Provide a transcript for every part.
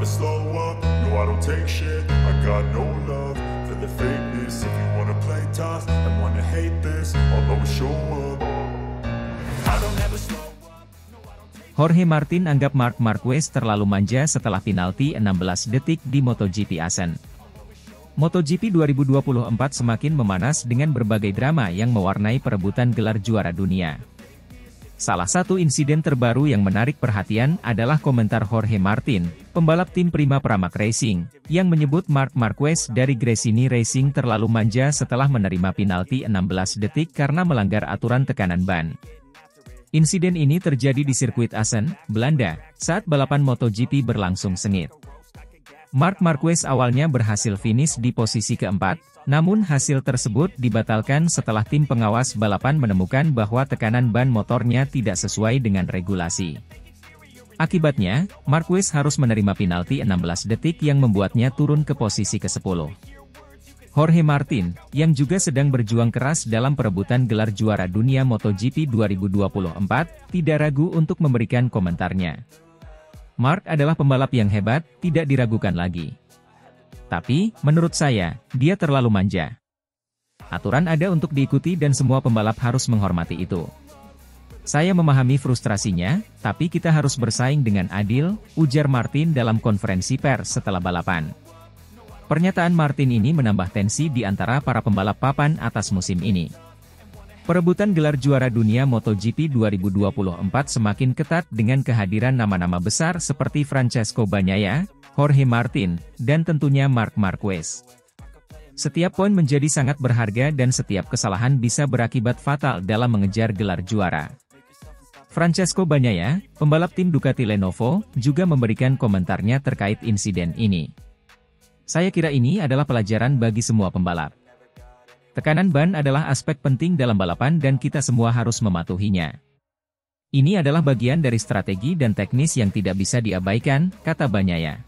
never slow up, no I don't take shit. I got no love for the fakeness. If you wanna play tough and wanna hate this, I'll always show up. I don't ever slow up. Jorge Martin anggap Marc Marquez terlalu manja setelah penalti 16 detik di MotoGP Assen. MotoGP 2024 semakin memanas dengan berbagai drama yang mewarnai perebutan gelar juara dunia. Salah satu insiden terbaru yang menarik perhatian adalah komentar Jorge Martin, pembalap tim Prima Pramac Racing, yang menyebut Marc Marquez dari Gresini Racing terlalu manja setelah menerima penalti 16 detik karena melanggar aturan tekanan ban. Insiden ini terjadi di sirkuit Assen, Belanda, saat balapan MotoGP berlangsung sengit. Marc Marquez awalnya berhasil finish di posisi keempat, namun hasil tersebut dibatalkan setelah tim pengawas balapan menemukan bahwa tekanan ban motornya tidak sesuai dengan regulasi. Akibatnya, Marquez harus menerima penalti 16 detik yang membuatnya turun ke posisi ke-10. Jorge Martin, yang juga sedang berjuang keras dalam perebutan gelar juara dunia MotoGP 2024, tidak ragu untuk memberikan komentarnya. Marc adalah pembalap yang hebat, tidak diragukan lagi. Tapi, menurut saya, dia terlalu manja. Aturan ada untuk diikuti dan semua pembalap harus menghormati itu. Saya memahami frustrasinya, tapi kita harus bersaing dengan adil, ujar Martin dalam konferensi pers setelah balapan. Pernyataan Martin ini menambah tensi di antara para pembalap papan atas musim ini. Perebutan gelar juara dunia MotoGP 2024 semakin ketat dengan kehadiran nama-nama besar seperti Francesco Bagnaia, Jorge Martin, dan tentunya Marc Marquez. Setiap poin menjadi sangat berharga dan setiap kesalahan bisa berakibat fatal dalam mengejar gelar juara. Francesco Bagnaia, pembalap tim Ducati Lenovo, juga memberikan komentarnya terkait insiden ini. Saya kira ini adalah pelajaran bagi semua pembalap. Tekanan ban adalah aspek penting dalam balapan dan kita semua harus mematuhinya. Ini adalah bagian dari strategi dan teknis yang tidak bisa diabaikan, kata Bagnaia.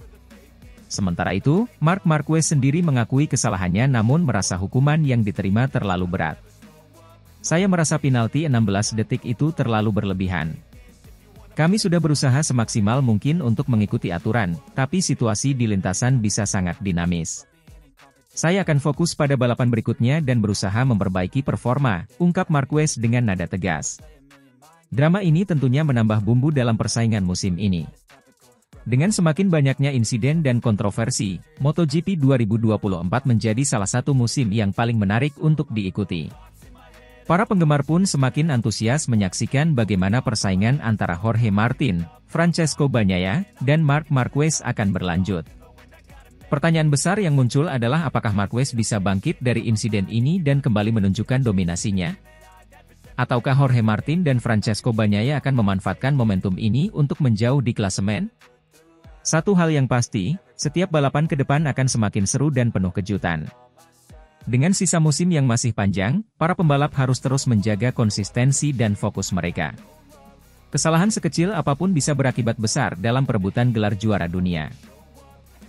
Sementara itu, Marc Marquez sendiri mengakui kesalahannya namun merasa hukuman yang diterima terlalu berat. Saya merasa penalti 16 detik itu terlalu berlebihan. Kami sudah berusaha semaksimal mungkin untuk mengikuti aturan, tapi situasi di lintasan bisa sangat dinamis. Saya akan fokus pada balapan berikutnya dan berusaha memperbaiki performa, ungkap Marquez dengan nada tegas. Drama ini tentunya menambah bumbu dalam persaingan musim ini. Dengan semakin banyaknya insiden dan kontroversi, MotoGP 2024 menjadi salah satu musim yang paling menarik untuk diikuti. Para penggemar pun semakin antusias menyaksikan bagaimana persaingan antara Jorge Martin, Francesco Bagnaia, dan Marc Marquez akan berlanjut. Pertanyaan besar yang muncul adalah apakah Marquez bisa bangkit dari insiden ini dan kembali menunjukkan dominasinya? Ataukah Jorge Martin dan Francesco Bagnaia akan memanfaatkan momentum ini untuk menjauh di klasemen? Satu hal yang pasti, setiap balapan ke depan akan semakin seru dan penuh kejutan. Dengan sisa musim yang masih panjang, para pembalap harus terus menjaga konsistensi dan fokus mereka. Kesalahan sekecil apapun bisa berakibat besar dalam perebutan gelar juara dunia.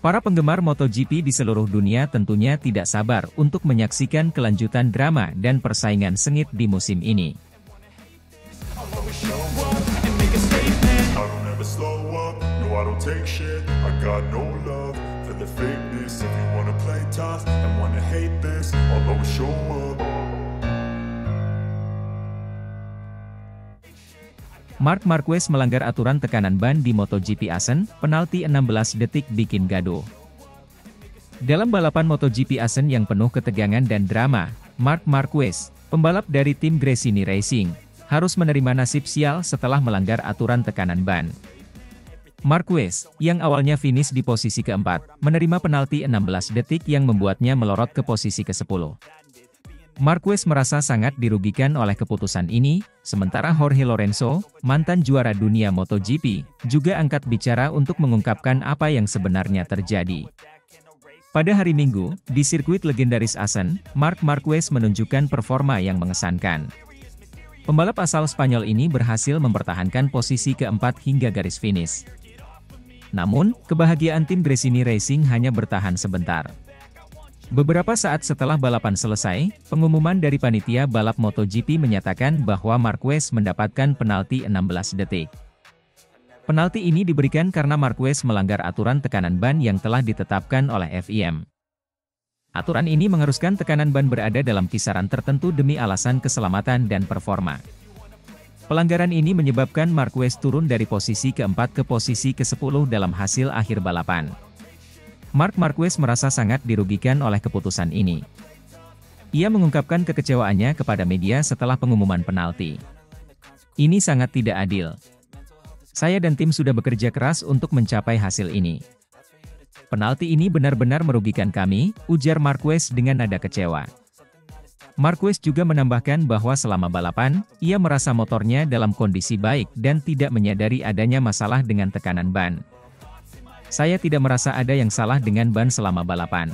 Para penggemar MotoGP di seluruh dunia tentunya tidak sabar untuk menyaksikan kelanjutan drama dan persaingan sengit di musim ini. Marc Marquez melanggar aturan tekanan ban di MotoGP Assen, penalti 16 detik bikin gaduh. Dalam balapan MotoGP Assen yang penuh ketegangan dan drama, Marc Marquez, pembalap dari tim Gresini Racing, harus menerima nasib sial setelah melanggar aturan tekanan ban. Marquez, yang awalnya finish di posisi keempat, menerima penalti 16 detik yang membuatnya melorot ke posisi ke-10. Marquez merasa sangat dirugikan oleh keputusan ini, sementara Jorge Lorenzo, mantan juara dunia MotoGP, juga angkat bicara untuk mengungkapkan apa yang sebenarnya terjadi. Pada hari Minggu, di sirkuit legendaris Assen, Marc Marquez menunjukkan performa yang mengesankan. Pembalap asal Spanyol ini berhasil mempertahankan posisi keempat hingga garis finish. Namun, kebahagiaan tim Gresini Racing hanya bertahan sebentar. Beberapa saat setelah balapan selesai, pengumuman dari panitia balap MotoGP menyatakan bahwa Marquez mendapatkan penalti 16 detik. Penalti ini diberikan karena Marquez melanggar aturan tekanan ban yang telah ditetapkan oleh FIM. Aturan ini mengharuskan tekanan ban berada dalam kisaran tertentu demi alasan keselamatan dan performa. Pelanggaran ini menyebabkan Marquez turun dari posisi keempat ke posisi ke-10 dalam hasil akhir balapan. Marc Marquez merasa sangat dirugikan oleh keputusan ini. Ia mengungkapkan kekecewaannya kepada media setelah pengumuman penalti. Ini sangat tidak adil. Saya dan tim sudah bekerja keras untuk mencapai hasil ini. Penalti ini benar-benar merugikan kami, ujar Marquez dengan nada kecewa. Marquez juga menambahkan bahwa selama balapan, ia merasa motornya dalam kondisi baik dan tidak menyadari adanya masalah dengan tekanan ban. Saya tidak merasa ada yang salah dengan ban selama balapan.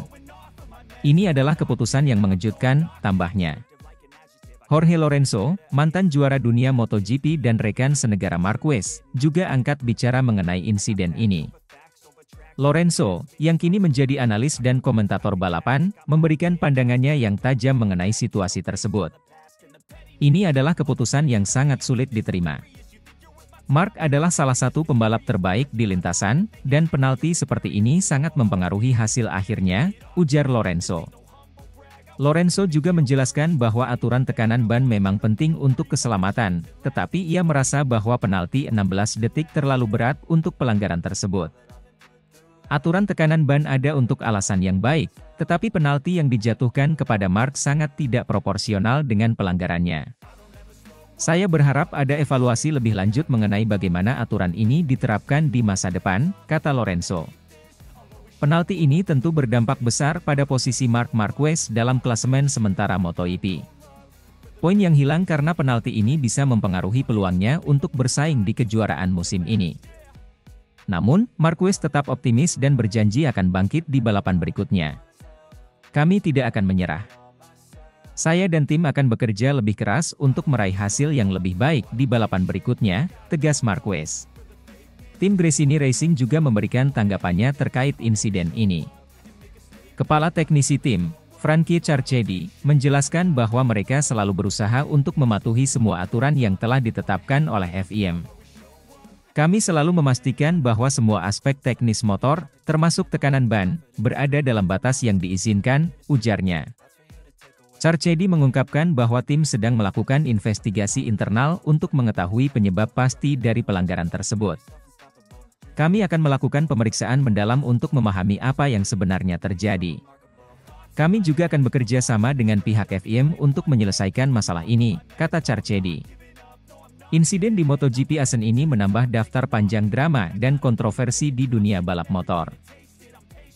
Ini adalah keputusan yang mengejutkan, tambahnya. Jorge Lorenzo, mantan juara dunia MotoGP dan rekan senegara Marquez, juga angkat bicara mengenai insiden ini. Lorenzo, yang kini menjadi analis dan komentator balapan, memberikan pandangannya yang tajam mengenai situasi tersebut. Ini adalah keputusan yang sangat sulit diterima. Marc adalah salah satu pembalap terbaik di lintasan, dan penalti seperti ini sangat mempengaruhi hasil akhirnya, ujar Lorenzo. Lorenzo juga menjelaskan bahwa aturan tekanan ban memang penting untuk keselamatan, tetapi ia merasa bahwa penalti 16 detik terlalu berat untuk pelanggaran tersebut. Aturan tekanan ban ada untuk alasan yang baik, tetapi penalti yang dijatuhkan kepada Marc sangat tidak proporsional dengan pelanggarannya. Saya berharap ada evaluasi lebih lanjut mengenai bagaimana aturan ini diterapkan di masa depan, kata Lorenzo. Penalti ini tentu berdampak besar pada posisi Marc Marquez dalam klasemen sementara MotoGP. Poin yang hilang karena penalti ini bisa mempengaruhi peluangnya untuk bersaing di kejuaraan musim ini. Namun, Marquez tetap optimis dan berjanji akan bangkit di balapan berikutnya. Kami tidak akan menyerah. Saya dan tim akan bekerja lebih keras untuk meraih hasil yang lebih baik di balapan berikutnya, tegas Marquez. Tim Gresini Racing juga memberikan tanggapannya terkait insiden ini. Kepala teknisi tim, Frankie Carchedi, menjelaskan bahwa mereka selalu berusaha untuk mematuhi semua aturan yang telah ditetapkan oleh FIM. Kami selalu memastikan bahwa semua aspek teknis motor, termasuk tekanan ban, berada dalam batas yang diizinkan, ujarnya. Carchedi mengungkapkan bahwa tim sedang melakukan investigasi internal untuk mengetahui penyebab pasti dari pelanggaran tersebut. Kami akan melakukan pemeriksaan mendalam untuk memahami apa yang sebenarnya terjadi. Kami juga akan bekerja sama dengan pihak FIM untuk menyelesaikan masalah ini, kata Carchedi. Insiden di MotoGP Asen ini menambah daftar panjang drama dan kontroversi di dunia balap motor.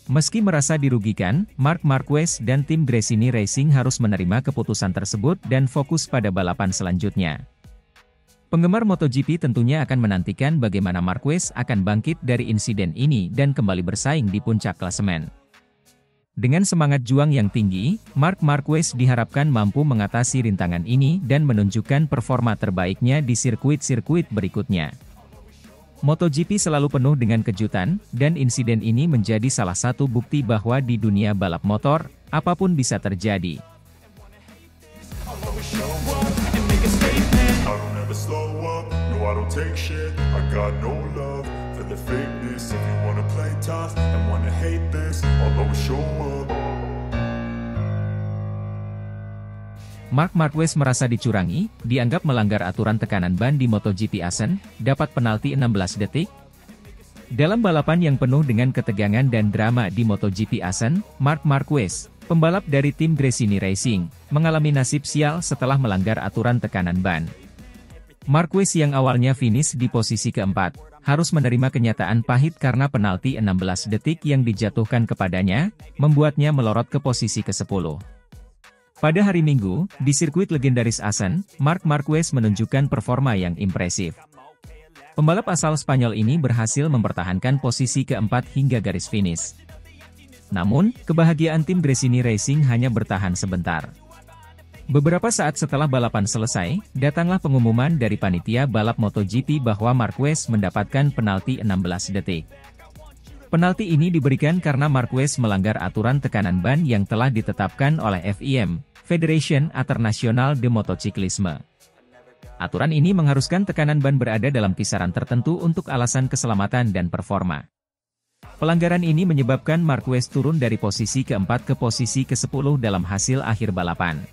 Meski merasa dirugikan, Marc Marquez dan tim Gresini Racing harus menerima keputusan tersebut dan fokus pada balapan selanjutnya. Penggemar MotoGP tentunya akan menantikan bagaimana Marquez akan bangkit dari insiden ini dan kembali bersaing di puncak klasemen. Dengan semangat juang yang tinggi, Marc Marquez diharapkan mampu mengatasi rintangan ini dan menunjukkan performa terbaiknya di sirkuit-sirkuit berikutnya. MotoGP selalu penuh dengan kejutan, dan insiden ini menjadi salah satu bukti bahwa di dunia balap motor, apapun bisa terjadi. I don't take shit, I got no love for the fakeness. If you wanna play tough and wanna hate this, I'll always show up. Marc Marquez merasa dicurangi, dianggap melanggar aturan tekanan ban di MotoGP Asen, dapat penalti 16 detik. Dalam balapan yang penuh dengan ketegangan dan drama di MotoGP Asen, Marc Marquez, pembalap dari tim Gresini Racing, mengalami nasib sial setelah melanggar aturan tekanan ban. Marquez yang awalnya finish di posisi keempat, harus menerima kenyataan pahit karena penalti 16 detik yang dijatuhkan kepadanya, membuatnya melorot ke posisi ke-10. Pada hari Minggu, di sirkuit legendaris Asen, Marc Marquez menunjukkan performa yang impresif. Pembalap asal Spanyol ini berhasil mempertahankan posisi keempat hingga garis finish. Namun, kebahagiaan tim Gresini Racing hanya bertahan sebentar. Beberapa saat setelah balapan selesai, datanglah pengumuman dari panitia balap MotoGP bahwa Marquez mendapatkan penalti 16 detik. Penalti ini diberikan karena Marquez melanggar aturan tekanan ban yang telah ditetapkan oleh FIM, Federation International de Motociclisme. Aturan ini mengharuskan tekanan ban berada dalam kisaran tertentu untuk alasan keselamatan dan performa. Pelanggaran ini menyebabkan Marquez turun dari posisi keempat ke posisi ke-10 dalam hasil akhir balapan.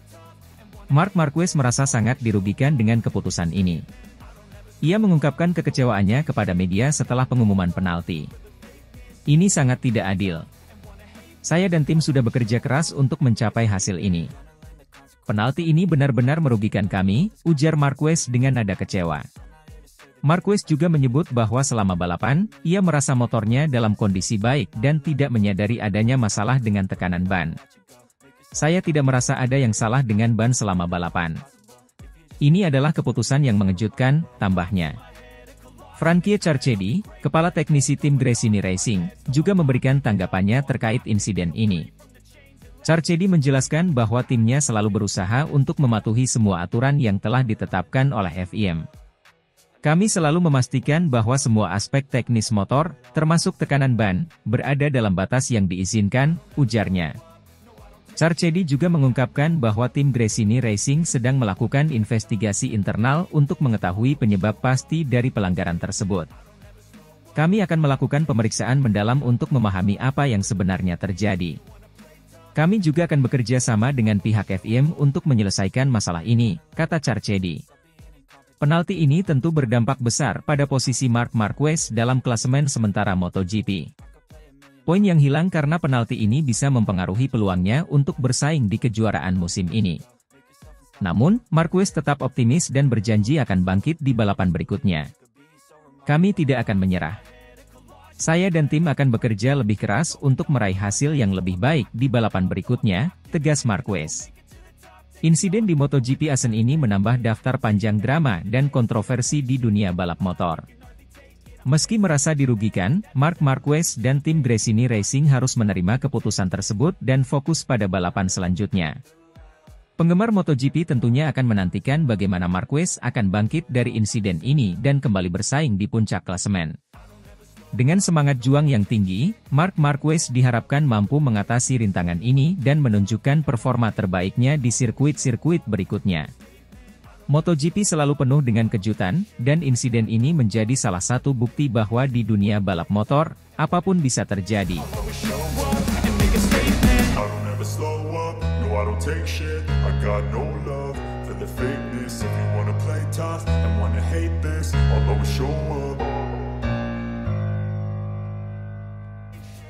Marc Marquez merasa sangat dirugikan dengan keputusan ini. Ia mengungkapkan kekecewaannya kepada media setelah pengumuman penalti. Ini sangat tidak adil. Saya dan tim sudah bekerja keras untuk mencapai hasil ini. Penalti ini benar-benar merugikan kami, ujar Marquez dengan nada kecewa. Marquez juga menyebut bahwa selama balapan, ia merasa motornya dalam kondisi baik dan tidak menyadari adanya masalah dengan tekanan ban. Saya tidak merasa ada yang salah dengan ban selama balapan. Ini adalah keputusan yang mengejutkan, tambahnya. Frankie Carchedi, kepala teknisi tim Gresini Racing, juga memberikan tanggapannya terkait insiden ini. Carchedi menjelaskan bahwa timnya selalu berusaha untuk mematuhi semua aturan yang telah ditetapkan oleh FIM. Kami selalu memastikan bahwa semua aspek teknis motor, termasuk tekanan ban, berada dalam batas yang diizinkan, ujarnya. Carchedi juga mengungkapkan bahwa tim Gresini Racing sedang melakukan investigasi internal untuk mengetahui penyebab pasti dari pelanggaran tersebut. Kami akan melakukan pemeriksaan mendalam untuk memahami apa yang sebenarnya terjadi. Kami juga akan bekerja sama dengan pihak FIM untuk menyelesaikan masalah ini, kata Carchedi. Penalti ini tentu berdampak besar pada posisi Marc Marquez dalam klasemen sementara MotoGP. Poin yang hilang karena penalti ini bisa mempengaruhi peluangnya untuk bersaing di kejuaraan musim ini. Namun, Marquez tetap optimis dan berjanji akan bangkit di balapan berikutnya. Kami tidak akan menyerah. Saya dan tim akan bekerja lebih keras untuk meraih hasil yang lebih baik di balapan berikutnya, tegas Marquez. Insiden di MotoGP Asen ini menambah daftar panjang drama dan kontroversi di dunia balap motor. Meski merasa dirugikan, Marc Marquez dan tim Gresini Racing harus menerima keputusan tersebut dan fokus pada balapan selanjutnya. Penggemar MotoGP tentunya akan menantikan bagaimana Marquez akan bangkit dari insiden ini dan kembali bersaing di puncak klasemen. Dengan semangat juang yang tinggi, Marc Marquez diharapkan mampu mengatasi rintangan ini dan menunjukkan performa terbaiknya di sirkuit-sirkuit berikutnya. MotoGP selalu penuh dengan kejutan, dan insiden ini menjadi salah satu bukti bahwa di dunia balap motor, apapun bisa terjadi.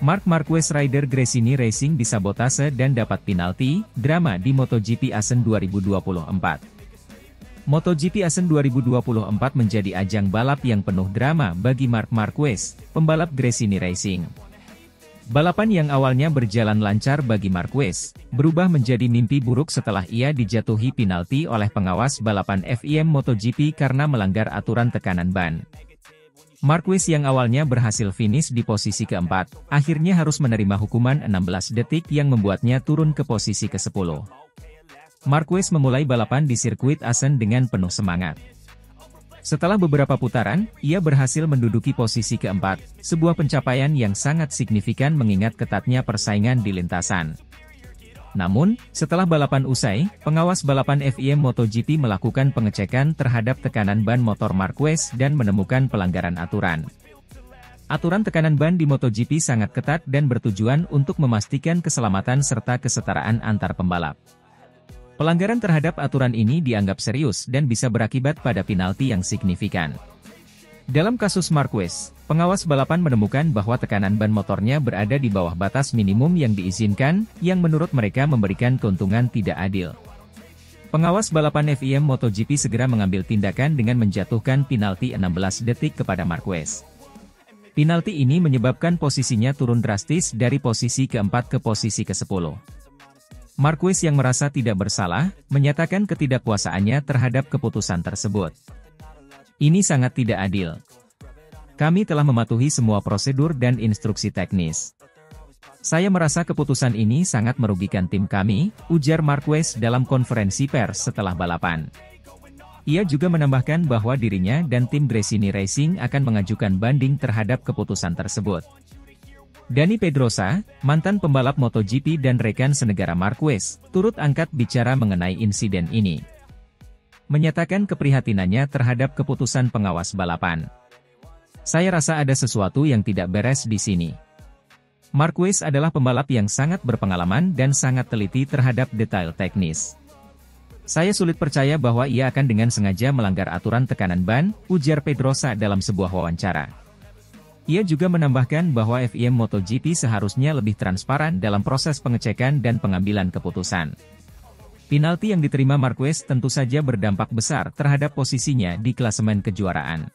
Marc Marquez rider Gresini Racing disabotase dan dapat penalti, drama di MotoGP Asen 2024. MotoGP Asen 2024 menjadi ajang balap yang penuh drama bagi Marc Marquez, pembalap Gresini Racing. Balapan yang awalnya berjalan lancar bagi Marquez, berubah menjadi mimpi buruk setelah ia dijatuhi penalti oleh pengawas balapan FIM MotoGP karena melanggar aturan tekanan ban. Marquez yang awalnya berhasil finish di posisi keempat, akhirnya harus menerima hukuman 16 detik yang membuatnya turun ke posisi ke-10. Marquez memulai balapan di sirkuit Asen dengan penuh semangat. Setelah beberapa putaran, ia berhasil menduduki posisi keempat, sebuah pencapaian yang sangat signifikan mengingat ketatnya persaingan di lintasan. Namun, setelah balapan usai, pengawas balapan FIM MotoGP melakukan pengecekan terhadap tekanan ban motor Marquez dan menemukan pelanggaran aturan. Aturan tekanan ban di MotoGP sangat ketat dan bertujuan untuk memastikan keselamatan serta kesetaraan antar pembalap. Pelanggaran terhadap aturan ini dianggap serius dan bisa berakibat pada penalti yang signifikan. Dalam kasus Marquez, pengawas balapan menemukan bahwa tekanan ban motornya berada di bawah batas minimum yang diizinkan, yang menurut mereka memberikan keuntungan tidak adil. Pengawas balapan FIM MotoGP segera mengambil tindakan dengan menjatuhkan penalti 16 detik kepada Marquez. Penalti ini menyebabkan posisinya turun drastis dari posisi keempat ke posisi ke-10. Marquez yang merasa tidak bersalah, menyatakan ketidakpuasaannya terhadap keputusan tersebut. Ini sangat tidak adil. Kami telah mematuhi semua prosedur dan instruksi teknis. Saya merasa keputusan ini sangat merugikan tim kami, ujar Marquez dalam konferensi pers setelah balapan. Ia juga menambahkan bahwa dirinya dan tim Gresini Racing akan mengajukan banding terhadap keputusan tersebut. Dani Pedrosa, mantan pembalap MotoGP dan rekan senegara Marquez, turut angkat bicara mengenai insiden ini. menyatakan keprihatinannya terhadap keputusan pengawas balapan. "Saya rasa ada sesuatu yang tidak beres di sini. Marquez adalah pembalap yang sangat berpengalaman dan sangat teliti terhadap detail teknis. Saya sulit percaya bahwa ia akan dengan sengaja melanggar aturan tekanan ban," ujar Pedrosa dalam sebuah wawancara. Ia juga menambahkan bahwa FIM MotoGP seharusnya lebih transparan dalam proses pengecekan dan pengambilan keputusan. Penalti yang diterima Marquez tentu saja berdampak besar terhadap posisinya di klasemen kejuaraan.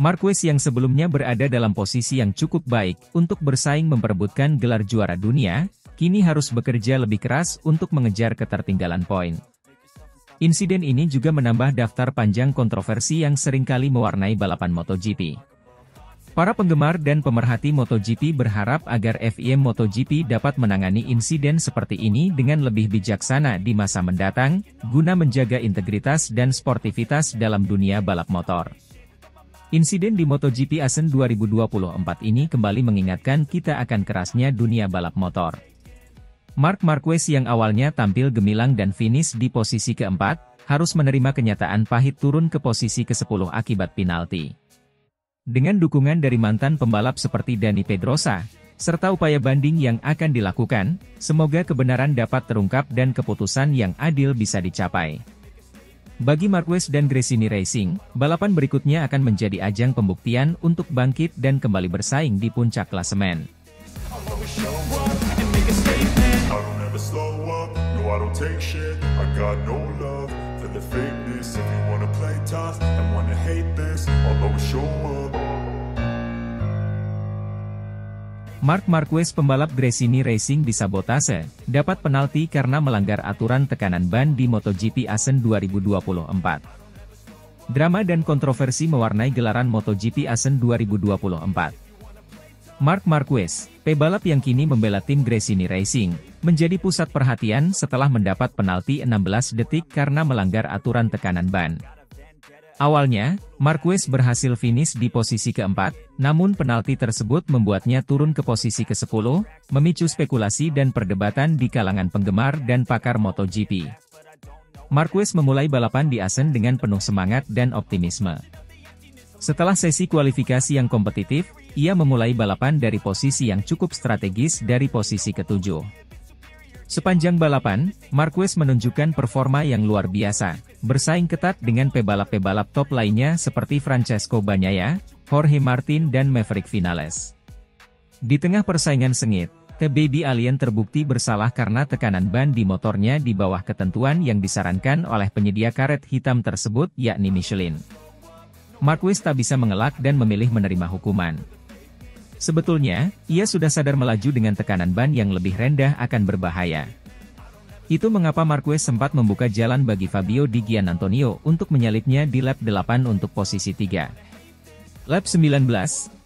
Marquez yang sebelumnya berada dalam posisi yang cukup baik untuk bersaing memperebutkan gelar juara dunia, kini harus bekerja lebih keras untuk mengejar ketertinggalan poin. Insiden ini juga menambah daftar panjang kontroversi yang seringkali mewarnai balapan MotoGP. Para penggemar dan pemerhati MotoGP berharap agar FIM MotoGP dapat menangani insiden seperti ini dengan lebih bijaksana di masa mendatang, guna menjaga integritas dan sportivitas dalam dunia balap motor. Insiden di MotoGP Asen 2024 ini kembali mengingatkan kita akan kerasnya dunia balap motor. Marc Marquez yang awalnya tampil gemilang dan finish di posisi keempat, harus menerima kenyataan pahit turun ke posisi ke-10 akibat penalti. Dengan dukungan dari mantan pembalap seperti Dani Pedrosa, serta upaya banding yang akan dilakukan, semoga kebenaran dapat terungkap dan keputusan yang adil bisa dicapai. Bagi Marquez dan Gresini Racing, balapan berikutnya akan menjadi ajang pembuktian untuk bangkit dan kembali bersaing di puncak klasemen. Marc Marquez pembalap Gresini Racing disabotase, dapat penalti karena melanggar aturan tekanan ban di MotoGP Asen 2024. Drama dan kontroversi mewarnai gelaran MotoGP Asen 2024. Marc Marquez, pebalap yang kini membela tim Gresini Racing, menjadi pusat perhatian setelah mendapat penalti 16 detik karena melanggar aturan tekanan ban. Awalnya, Marquez berhasil finish di posisi keempat, namun penalti tersebut membuatnya turun ke posisi ke-10, memicu spekulasi dan perdebatan di kalangan penggemar dan pakar MotoGP. Marquez memulai balapan di Asen dengan penuh semangat dan optimisme. Setelah sesi kualifikasi yang kompetitif, ia memulai balapan dari posisi yang cukup strategis dari posisi ke-7. Sepanjang balapan, Marquez menunjukkan performa yang luar biasa, bersaing ketat dengan pebalap-pebalap top lainnya seperti Francesco Bagnaia, Jorge Martin dan Maverick Vinales. Di tengah persaingan sengit, The Baby Alien terbukti bersalah karena tekanan ban di motornya di bawah ketentuan yang disarankan oleh penyedia karet hitam tersebut yakni Michelin. Marquez tak bisa mengelak dan memilih menerima hukuman. Sebetulnya, ia sudah sadar melaju dengan tekanan ban yang lebih rendah akan berbahaya. Itu mengapa Marquez sempat membuka jalan bagi Fabio Di Giannantonio untuk menyalipnya di lap 8 untuk posisi 3. Lap 19,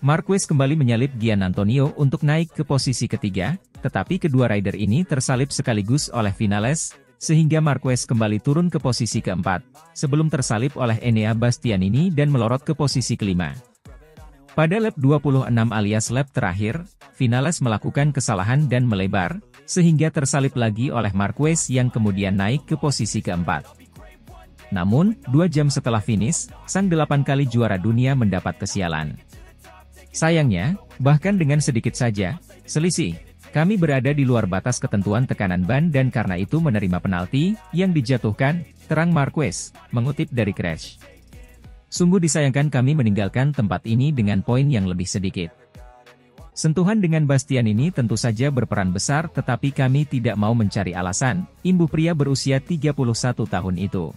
Marquez kembali menyalip Giannantonio untuk naik ke posisi ketiga, tetapi kedua rider ini tersalip sekaligus oleh Vinales, sehingga Marquez kembali turun ke posisi keempat, sebelum tersalip oleh Enea Bastianini dan melorot ke posisi kelima. Pada lap 26 alias lap terakhir, Vinales melakukan kesalahan dan melebar, sehingga tersalip lagi oleh Marquez yang kemudian naik ke posisi keempat. Namun, 2 jam setelah finish, sang 8 kali juara dunia mendapat kesialan. Sayangnya, bahkan dengan sedikit saja selisih, kami berada di luar batas ketentuan tekanan ban dan karena itu menerima penalti yang dijatuhkan, terang Marquez, mengutip dari Crash. Sungguh disayangkan kami meninggalkan tempat ini dengan poin yang lebih sedikit. Sentuhan dengan Bastianini tentu saja berperan besar tetapi kami tidak mau mencari alasan, imbuh pria berusia 31 tahun itu.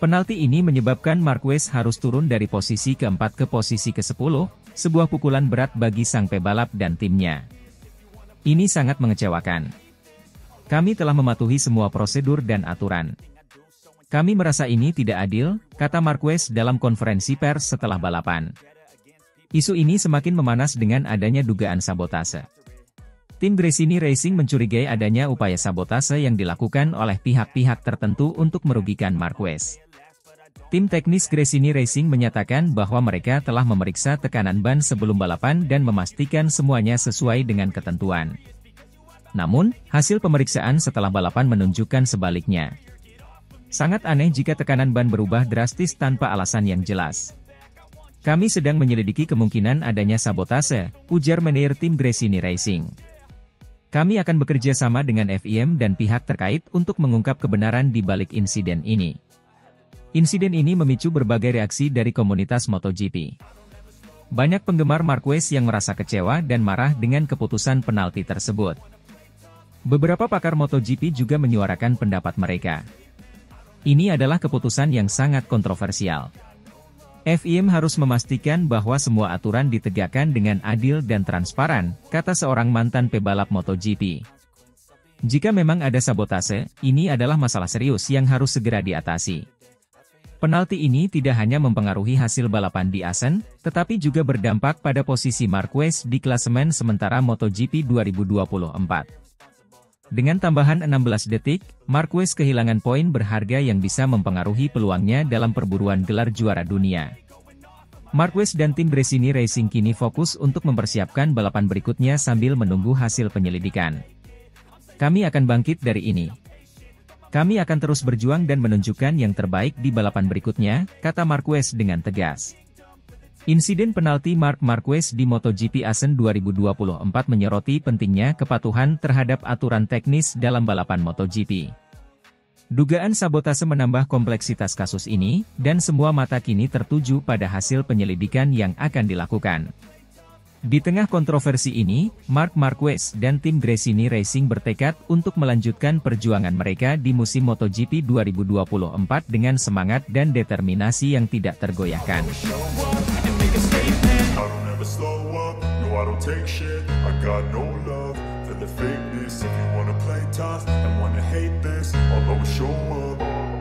Penalti ini menyebabkan Marquez harus turun dari posisi keempat ke posisi ke-10, sebuah pukulan berat bagi sang pebalap dan timnya. Ini sangat mengecewakan. Kami telah mematuhi semua prosedur dan aturan. Kami merasa ini tidak adil, kata Marquez dalam konferensi pers setelah balapan. Isu ini semakin memanas dengan adanya dugaan sabotase. Tim Gresini Racing mencurigai adanya upaya sabotase yang dilakukan oleh pihak-pihak tertentu untuk merugikan Marquez. Tim teknis Gresini Racing menyatakan bahwa mereka telah memeriksa tekanan ban sebelum balapan dan memastikan semuanya sesuai dengan ketentuan. Namun, hasil pemeriksaan setelah balapan menunjukkan sebaliknya. Sangat aneh jika tekanan ban berubah drastis tanpa alasan yang jelas. Kami sedang menyelidiki kemungkinan adanya sabotase, ujar manajer tim Gresini Racing. Kami akan bekerja sama dengan FIM dan pihak terkait untuk mengungkap kebenaran di balik insiden ini. Insiden ini memicu berbagai reaksi dari komunitas MotoGP. Banyak penggemar Marquez yang merasa kecewa dan marah dengan keputusan penalti tersebut. Beberapa pakar MotoGP juga menyuarakan pendapat mereka. Ini adalah keputusan yang sangat kontroversial. FIM harus memastikan bahwa semua aturan ditegakkan dengan adil dan transparan, kata seorang mantan pebalap MotoGP. Jika memang ada sabotase, ini adalah masalah serius yang harus segera diatasi. Penalti ini tidak hanya mempengaruhi hasil balapan di Assen, tetapi juga berdampak pada posisi Marquez di klasemen sementara MotoGP 2024. Dengan tambahan 16 detik, Marquez kehilangan poin berharga yang bisa mempengaruhi peluangnya dalam perburuan gelar juara dunia. Marquez dan tim Gresini Racing kini fokus untuk mempersiapkan balapan berikutnya sambil menunggu hasil penyelidikan. Kami akan bangkit dari ini. Kami akan terus berjuang dan menunjukkan yang terbaik di balapan berikutnya, kata Marquez dengan tegas. Insiden penalti Marc Marquez di MotoGP Assen 2024 menyoroti pentingnya kepatuhan terhadap aturan teknis dalam balapan MotoGP. Dugaan sabotase menambah kompleksitas kasus ini, dan semua mata kini tertuju pada hasil penyelidikan yang akan dilakukan. Di tengah kontroversi ini, Marc Marquez dan tim Gresini Racing bertekad untuk melanjutkan perjuangan mereka di musim MotoGP 2024 dengan semangat dan determinasi yang tidak tergoyahkan. I don't ever slow up, no I don't take shit. I got no love for the fakeness. If you wanna play tough and wanna hate this, I'll always show up.